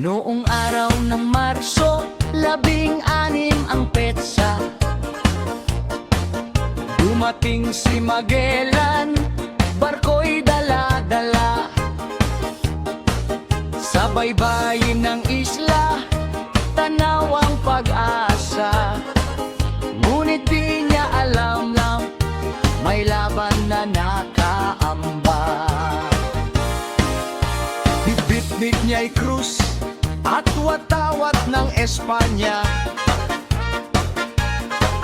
Noong araw ng Marso, 16 ang petsa. Dumating si Magellan, barko'y dala-dala. Sa baybayin ng isla, tanaw ang pag-asa. Ngunit di niya alam na may laban na nakaamba. Bit-bit niya'y krus at watawat ng Espanya.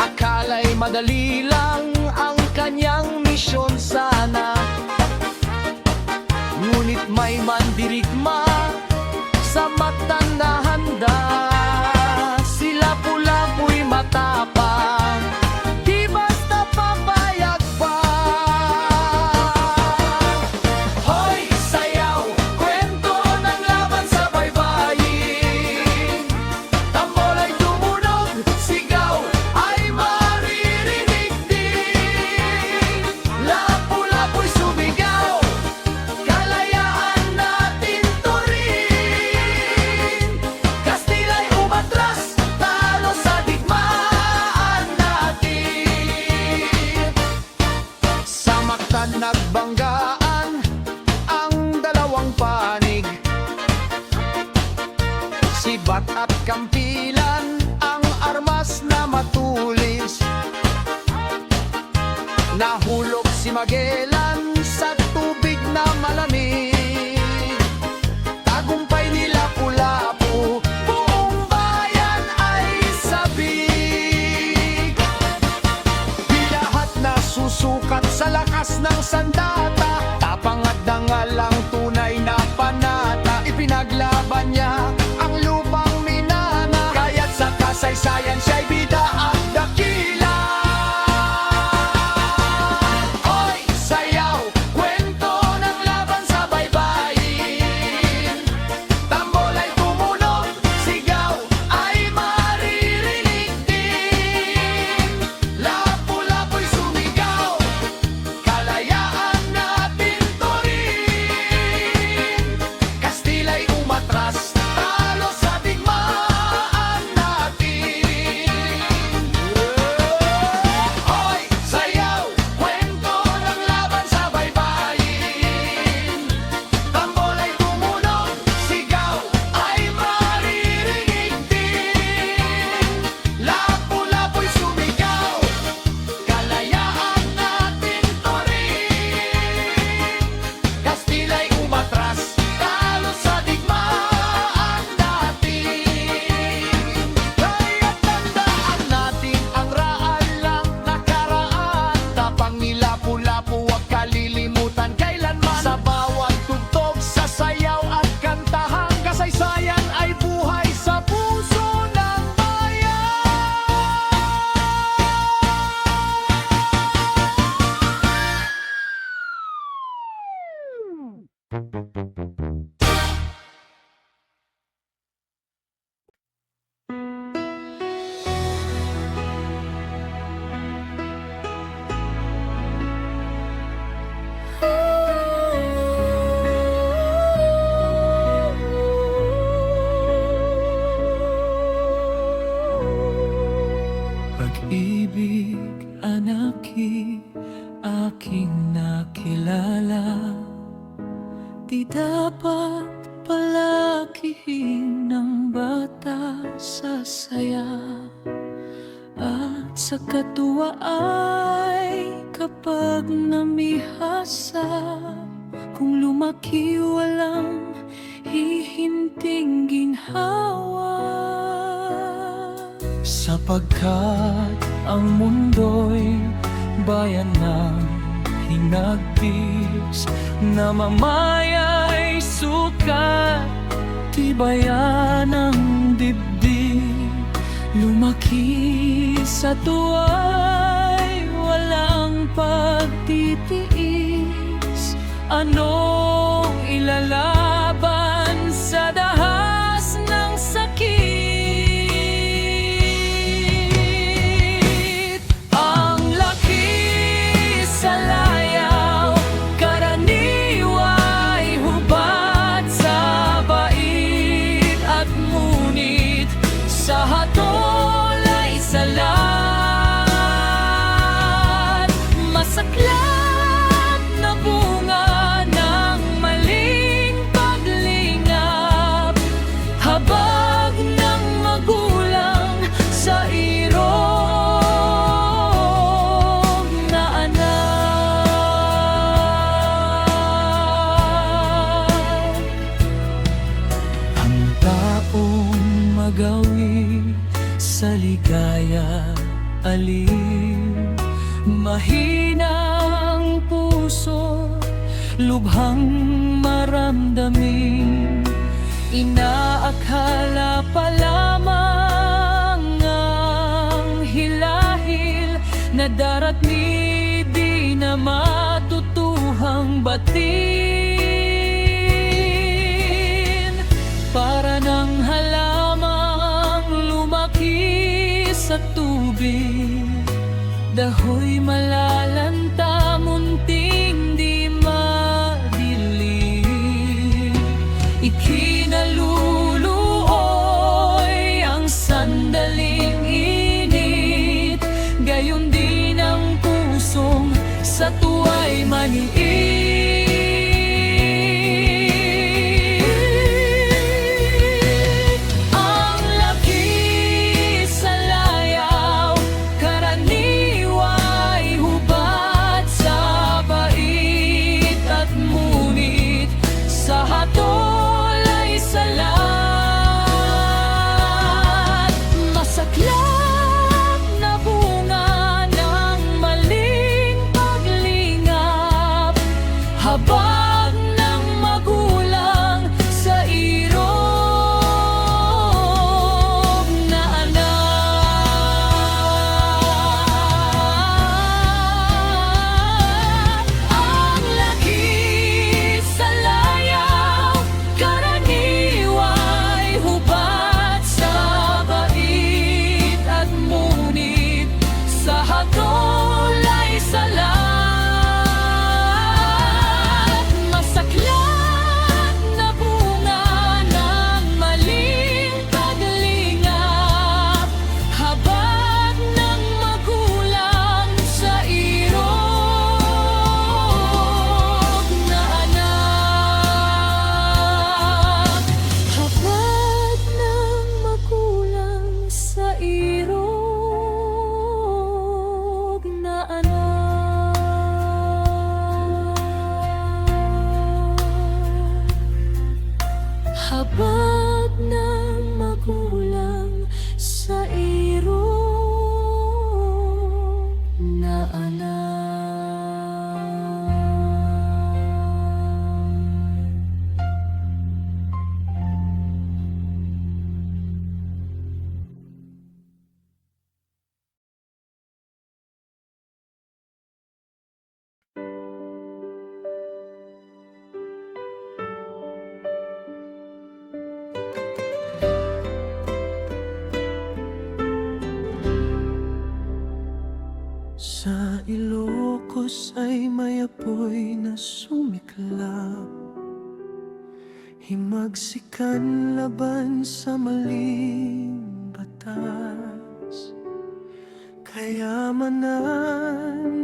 Akala'y madali lang ang kanyang misyon sana. Ngunit may mandirigma sa mata na handa. Sila pula-pu'y matapang, di basta papayag pa. Hoy, sayaw, kwento ng laban sa baybayin. Tambol ay tumunog, sigaw ay maririnig din. Lapu-lapu'y sumigaw, kalayaan natin to rin. Kastila'y umatras, talo sa digmaan natin. Sa Mactan nagbanggaan ang dalawang panig. Sibat at Kampilan ang armas na matulis. Nahulog si Magellan sa tubig na malamig. Tagumpay ni Lapu-Lapu, buong bayan ay sabik. Di lahat nasusukat sa lakas ng sandata. Tapang at dangal ang tunay na panata. Ipinaglaban niya ang lupang minana. Kaya't sa kasaysayan siya'y bida at dakila. Oy, sayaw, kwento ng laban sa baybayin. Tambol ay tumunog, sigaw ay maririnig din. Lapu-lapu'y sumigaw, kalayaan natin to rin. Kastila'y umatras, talo sa digmaan natin. Hoy, sayaw, kwento ng laban sa baybayin. Tambol ay tumunog, sigaw ay maririnig din. Lapu-lapu'y sumigaw, kalayaan natin to rin. Kastila'y umatras, talo sa digmaan natin. Kaya't tandaan natin ang raan lang nakaraan. Tapang ni Lapu-Lapu, huwag kalilimutan kailanman. Sa bawat tugtog, sa sayaw at kantahang kasaysayan ay buhay sa puso ng bayan. Pag-ibig, anaki, aking nakilala. Di dapat palakihin ng bata sa saya. At sa katuwa ay kapag namihasa. Kung lumaki walang hihinting ginhawa. Sapagkat ang mundo'y bayan ng hinagpis. Namamaya'y sukat, tibayan ng dibdib. Lumaki sa tuwa'y walang pagtitiis. Anong ilalaban sa dahas ng sakit? Ang laki sa layaw, karaniwa'y hubad sa bait. Masaklap na bunga ng maling paglingap, habag ng magulang sa irog na anak. Ang taong magawi sa ligaya alim, mahinang puso, lubhang maramdamin, inaakala pa lamang ang hilahil na daratni di na matutuhang batin. Para ng halamang lumaki sa tubig, dahoy malalanta, munting di madilim. Ikinaluluoy ang sandaling init, gayon din ang pusong sa tuwa'y maniit. Ang laki sa layaw, karaniwa'y hubad sa bait at ngunit sa hatol ay salat. Masaklap na bunga ng maling paglingap, habag ng magulang sa irog na anak. Ang laki sa layaw, karaniwa'y hubad sa bait at ngunit sa hatol ay salat. Masaklap na bunga ng maling paglingap, habag ng magulang sa irog na anak. Habag ng magulang sa irog na anak. Habag ng magulang sa irog na anak. Sa Ilocos ay may apoy na sumiklab, himagsikan laban sa maling batas. Kayamanan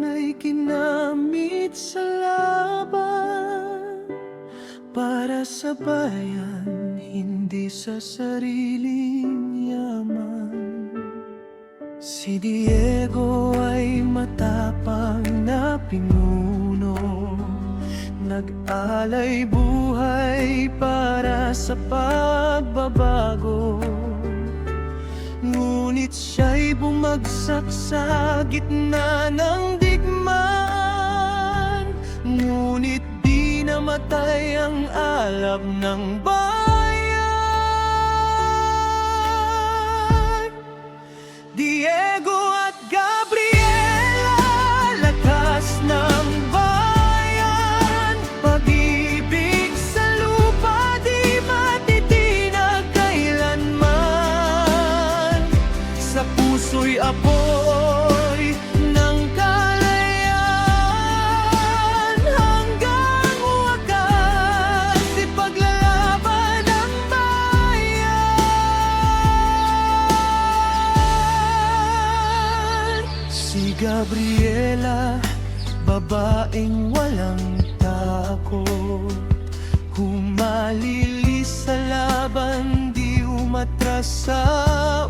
ay ginamit sa laban, para sa bayan, hindi sa sariling yaman. Si Diego ay matapang na pinuno, nag-alay buhay para sa pagbabago. Ngunit siya'y bumagsak sa gitna ng digmaan, ngunit di namatay ang alab ng bayan. Diego at Gabriela, lakas ng bayan, pag-ibig sa lupa di matitinag kailanman. Sa puso'y apoy ng kalayaan, hanggang wakas ipaglalaban ang bayan. Si Gabriela babaeng walang takot, humalilis sa laban, di umatras sa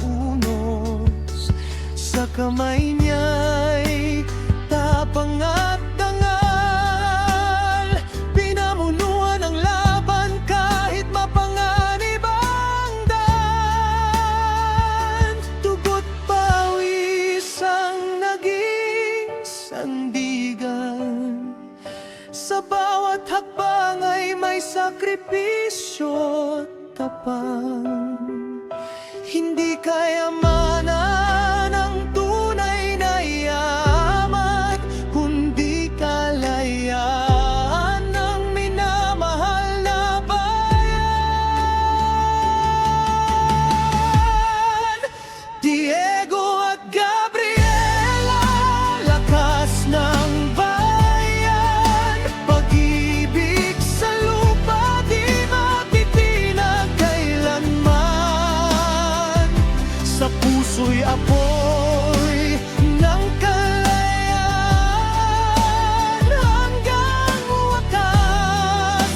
unos. Sa kamay niya'y tapang at dangal, pinamunuan ang laban kahit mapanganib ang daan. Dugo't pawis ang naging sandigan, sa bawat hakbang ay may sakripisyo at tapang. Hindi kayamanan ang tunay na yaman, kundi kalayaan ng minamahal na bayan. Diego at Gabriela, lakas ng bayan, pag-ibig sa lupa di matitinag kailanman. Sa puso'y apoy ng kalayaan, hanggang wakas,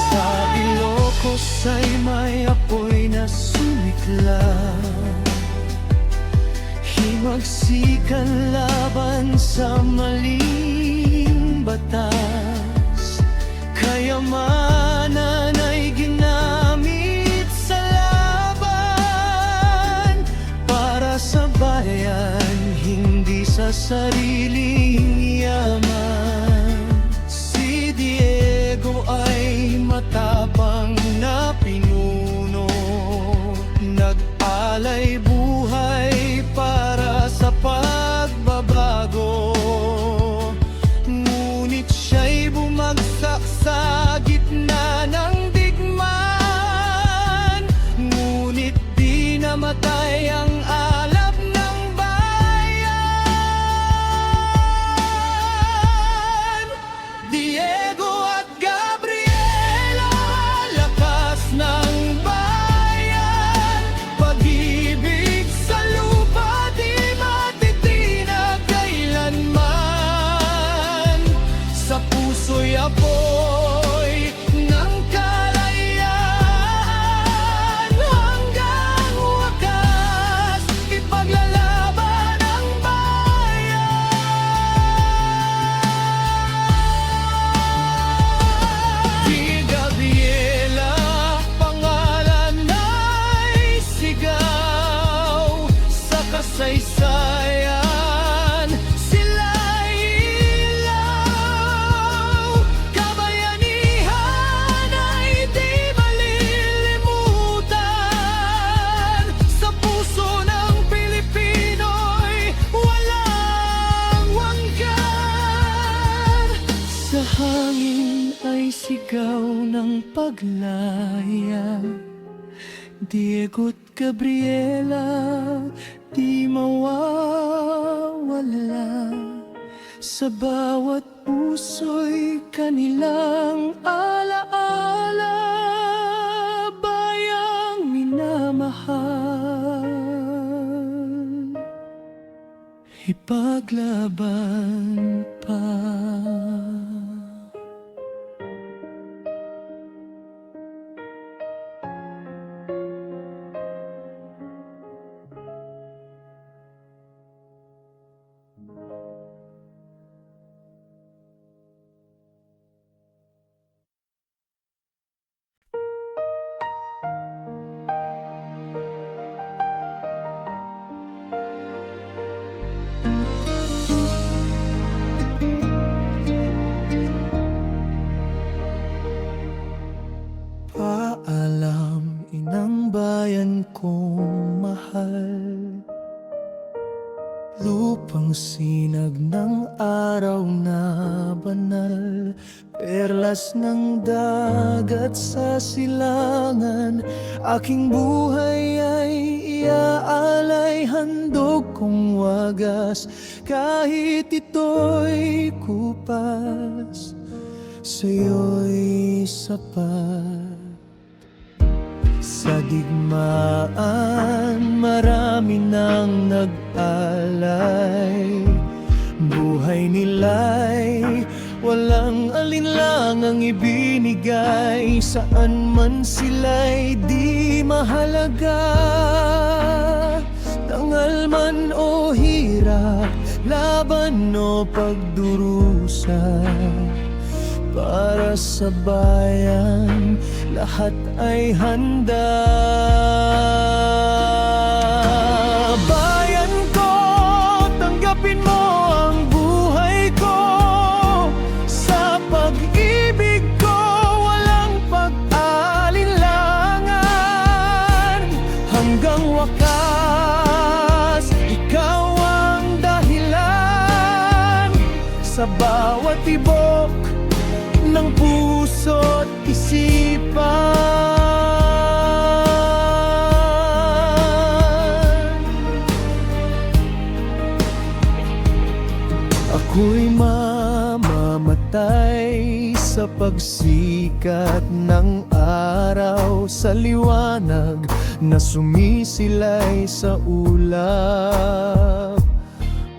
Sa Ilocos ay may apoy na sumiklab, himagsikan laban sa maling batas. Kayamanan ay ginamit sa laban, para sa bayan, hindi sa sariling yaman. Si Diego ay matapang na pinuno, nag-alay buhay para sa pagbabago. Ngunit siya'y bumagsak sa gitna ng digmaan, ngunit di namatay ang alab ng bayan. Diego at Gabriela, lakas ng bayan, pag-ibig sa lupa di matitinag kailanman. Sa puso'y apoy ng kalayaan, hanggang wakas, ipaglalaban ang bayan. Di Gabriela, pangalan ay sigaw sa kasaysayan. Sila'y ilaw, kabayanihan ay di malilimutan. Sa puso ng Pilipino'y walang wanggan. Sa hangin ay sigaw ng paglaya, Diego't Gabriela, di mawawala. Sa bawat puso'y kanilang alaala, bayang minamahal, ipaglaban pa. Paalam, inang bayan kong mahal, lupang sinag ng araw na banal, perlas ng dagat sa silangan. Aking buhay ay iaalay, handog kong wagas, kahit ito'y kupas, sa'yo'y sapat. Sa digmaan, marami nang nag-alay. Buhay nila'y walang alinlangang ibinigay. Saan man sila'y di mahalaga. Tangal man o hirap, laban o pagdurusa, para sa bayan, lahat ay handa. Bayan ko, tanggapin mo ang buhay ko. Sa pag-ibig ko, walang pag-alinlangan. Hanggang wakas, ikaw ang dahilan. Sa bawat tibok ng puso't isipan. Ako'y mamamatay sa pagsikat ng araw, sa liwanag na sumisilay sa ulap.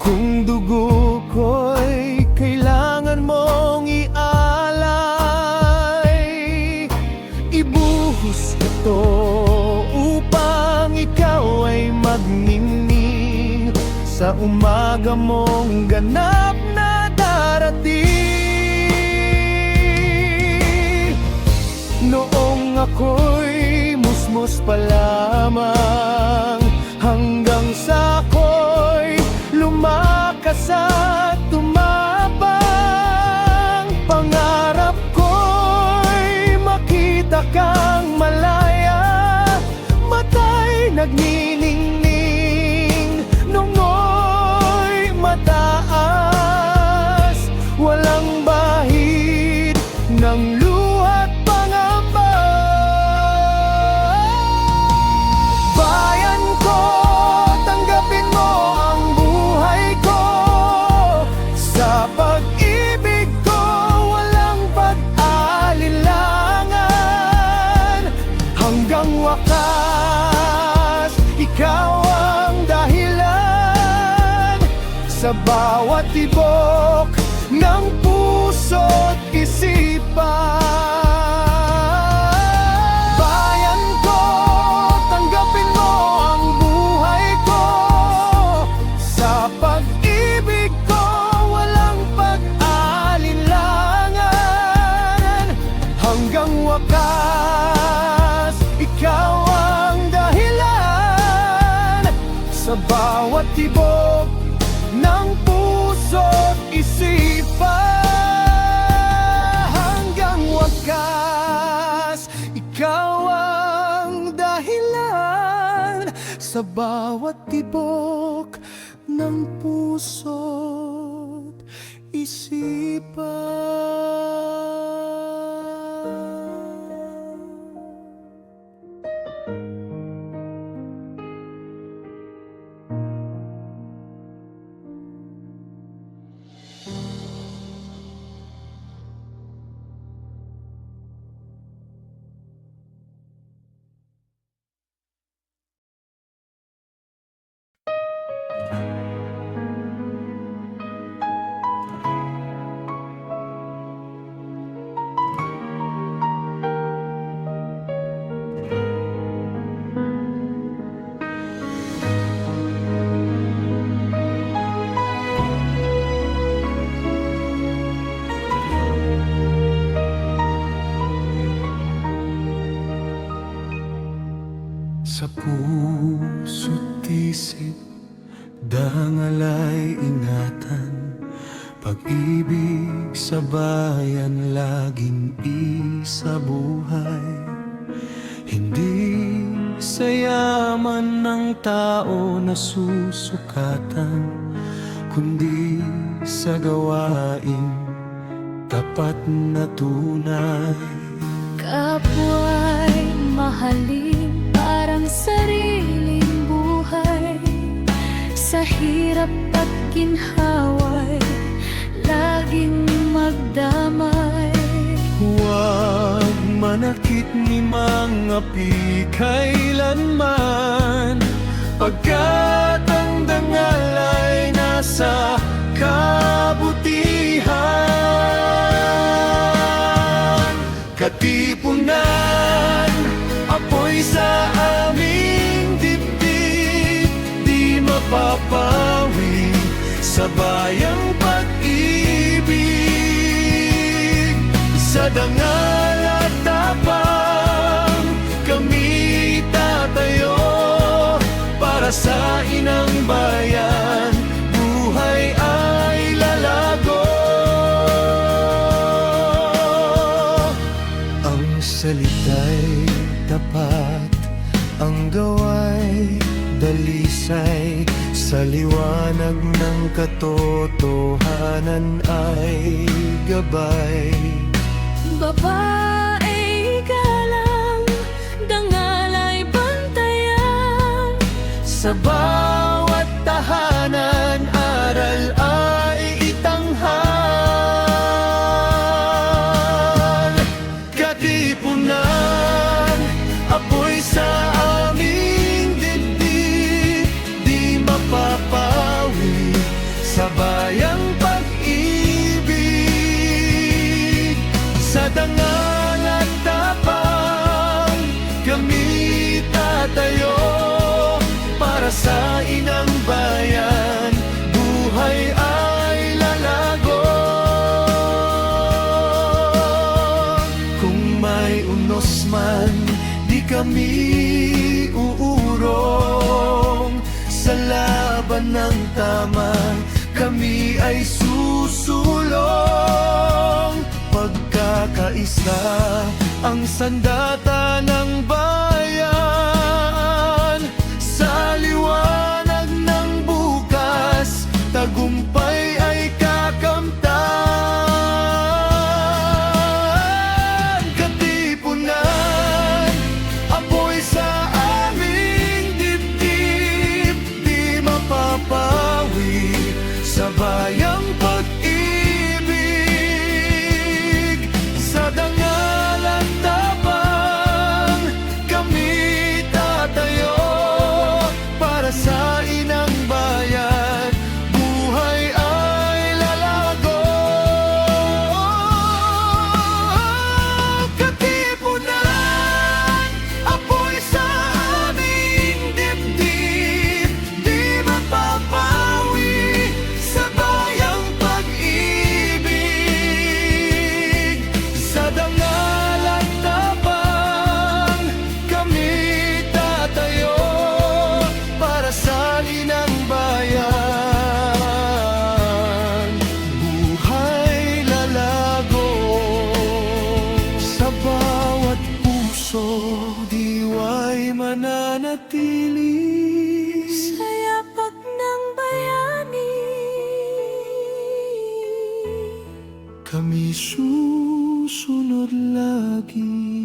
Kung dugo ko'y kailangan mong ialay, ibuhos ito upang ikaw ay magningning sa umaga mong ganap na darating. Noong ako'y musmos pa lamang, hanggang sa ako'y lumakas at tumabang. Pangarap ko'y makita kang malaya, mata'y nagniningning, nungo'y mataas, walang bahid ng luha't pangamba. Bayan ko, tanggapin mo ang buhay ko. Sa pag-ibig ko, walang pag-alinlangan. Hanggang wakas, ikaw ang dahilan. Sa bawat tibok ng puso't isipan. Bayan ko, tanggapin mo ang buhay ko. Sa pag-ibig ko, walang pag-alinlangan. Hanggang wakas, ikaw ang dahilan. Sa bawat tibok ng puso't isipan. Hanggang wakas, ikaw ang dahilan. Sa bawat tibok ng puso't isipan. Sa puso't isip, dangalay ingatan. Pag-ibig sa bayan, laging isabuhay. Hindi sa yaman ng tao na susukatan, kundi sa gawain tapat na tunay. Kapwa'y mahalin parang sariling buhay. Sa hirap at ginhawa'y laging magdamay. Huwag manakit ni mga kailanman, pagkat ang dangal ay nasa kabutihan. Katipunan, apoy sa aming dibdib, di mapapawi sa bayang pag-ibig. Sa dangal at tapang kami tatayo, para sa inang bayan buhay ay lalago. Ang salita'y tapat, ang gawa'y dalisay, sa liwanag ng katotohanan ay gabay. Babae galang, dangal ay bantayan. Sa bawat tahanan, aral ay itanghal. Katipunan, apoy sa aming dibdib, di mapapawi sa bayang pag-ibig. Sa dangal at tapang kami tatayo, para sa inang bayan buhay ay lalago. Kung may unos man, di kami uurong. Sa laban ng tama, kami ay susulong. Pagkakaisa ang sandata ng bayan, sa liwanag ng bukas, tagumpay ay kakamtan. Katipunan, apoy sa aming dibdib, di mapapawi sa bayang pag-ibig. Sa dangal at tapang kami tatayo, para sa inang bayan buhay ay lalago. Katipunan, apoy sa aming dibdib, di mapapawi sa bayang pag-ibig. Sa dangal at tapang kami tatayo, para sa inang bayan buhay lalago. Sa bawat puso, diwa'y mananatili. Sa yapak ng bayani, Kami susunod lagi.